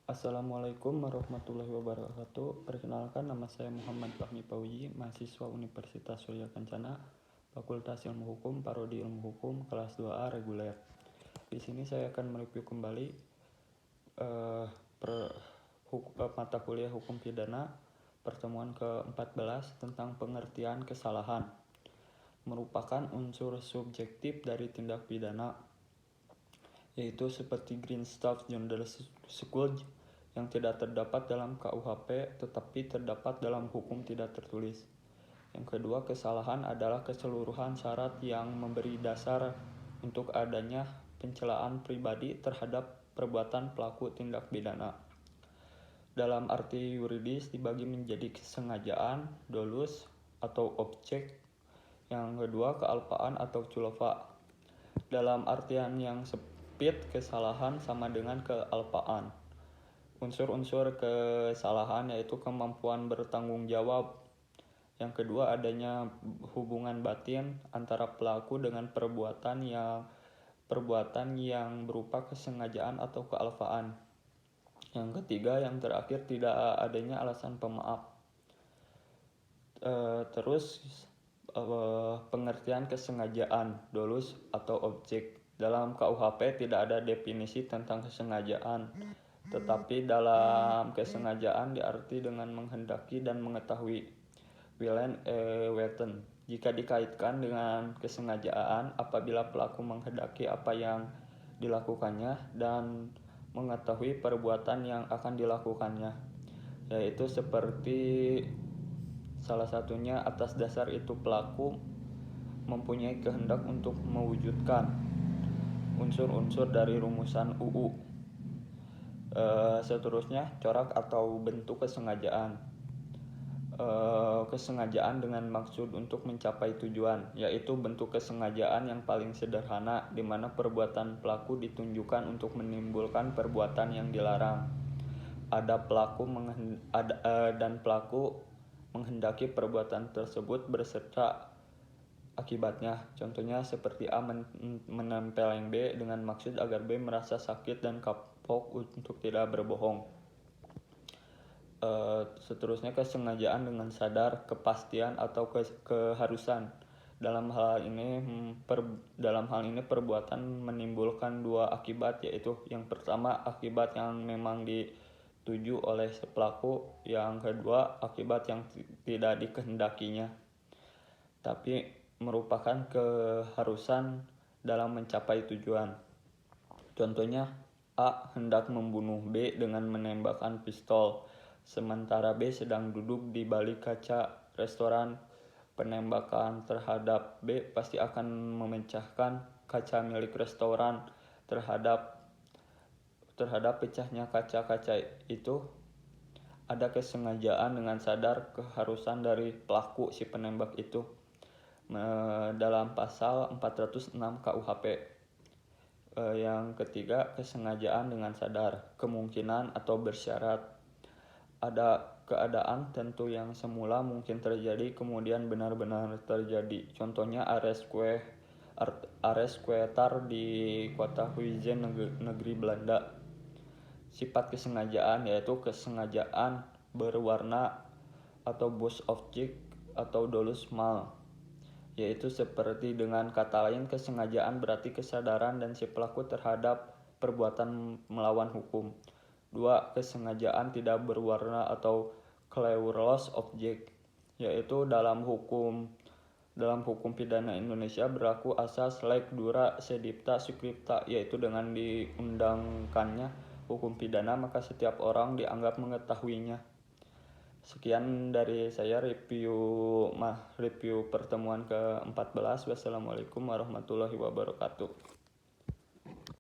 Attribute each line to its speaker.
Speaker 1: Assalamualaikum warahmatullahi wabarakatuh. Perkenalkan, nama saya Muhammad Fahmi Pauji, mahasiswa Universitas Surya Kencana, Fakultas Ilmu Hukum, Prodi Ilmu Hukum, kelas 2A reguler. Di sini saya akan mereview kembali mata kuliah Hukum Pidana pertemuan ke-14 tentang pengertian kesalahan. Merupakan unsur subjektif dari tindak pidana, yaitu seperti Green Staff Journal School yang tidak terdapat dalam KUHP tetapi terdapat dalam hukum tidak tertulis. Yang kedua, kesalahan adalah keseluruhan syarat yang memberi dasar untuk adanya pencelaan pribadi terhadap perbuatan pelaku tindak pidana. Dalam arti yuridis dibagi menjadi kesengajaan, dolus atau objek. Yang kedua, kealpaan atau culpa. Dalam artian yang sempit, kesalahan sama dengan kealpaan. Unsur-unsur kesalahan yaitu kemampuan bertanggung jawab. Yang kedua, adanya hubungan batin antara pelaku dengan perbuatan yang berupa kesengajaan atau kealpaan. Yang ketiga, yang terakhir, tidak adanya alasan pemaaf. Pengertian kesengajaan, dolus atau objek. Dalam KUHP tidak ada definisi tentang kesengajaan, tetapi dalam kesengajaan diarti dengan menghendaki dan mengetahui. Willen Wetten. Jika dikaitkan dengan kesengajaan, apabila pelaku menghendaki apa yang dilakukannya dan mengetahui perbuatan yang akan dilakukannya, yaitu seperti salah satunya atas dasar itu pelaku mempunyai kehendak untuk mewujudkan unsur-unsur dari rumusan UU. Seterusnya, corak atau bentuk kesengajaan. Kesengajaan dengan maksud untuk mencapai tujuan, yaitu bentuk kesengajaan yang paling sederhana di mana perbuatan pelaku ditunjukkan untuk menimbulkan perbuatan yang dilarang. Dan pelaku menghendaki perbuatan tersebut berserta akibatnya. Contohnya seperti A menempeleng B dengan maksud agar B merasa sakit dan kapok untuk tidak berbohong. Seterusnya, kesengajaan dengan sadar, kepastian atau keharusan. Dalam hal ini perbuatan menimbulkan dua akibat, yaitu yang pertama akibat yang memang dituju oleh si pelaku, yang kedua akibat yang tidak dikehendakinya tapi merupakan keharusan dalam mencapai tujuan. Contohnya, A hendak membunuh B dengan menembakkan pistol, sementara B sedang duduk di balik kaca restoran. Penembakan terhadap B pasti akan memecahkan kaca milik restoran. Terhadap pecahnya kaca-kaca itu ada kesengajaan dengan sadar keharusan dari pelaku si penembak itu dalam pasal 406 KUHP. Yang ketiga, kesengajaan dengan sadar, kemungkinan atau bersyarat. Ada keadaan tentu yang semula mungkin terjadi kemudian benar-benar terjadi. Contohnya arrest quietar di kota Huizen, negeri Belanda. Sifat kesengajaan yaitu kesengajaan berwarna atau bos objek atau dolus mal, yaitu seperti dengan kata lain kesengajaan berarti kesadaran dan si pelaku terhadap perbuatan melawan hukum. 2. Kesengajaan tidak berwarna atau colourless object, yaitu dalam hukum pidana Indonesia berlaku asas lex dura sedicta scripta, yaitu dengan diundangkannya hukum pidana maka setiap orang dianggap mengetahuinya. Sekian dari saya review pertemuan ke-14. Wassalamualaikum warahmatullahi wabarakatuh.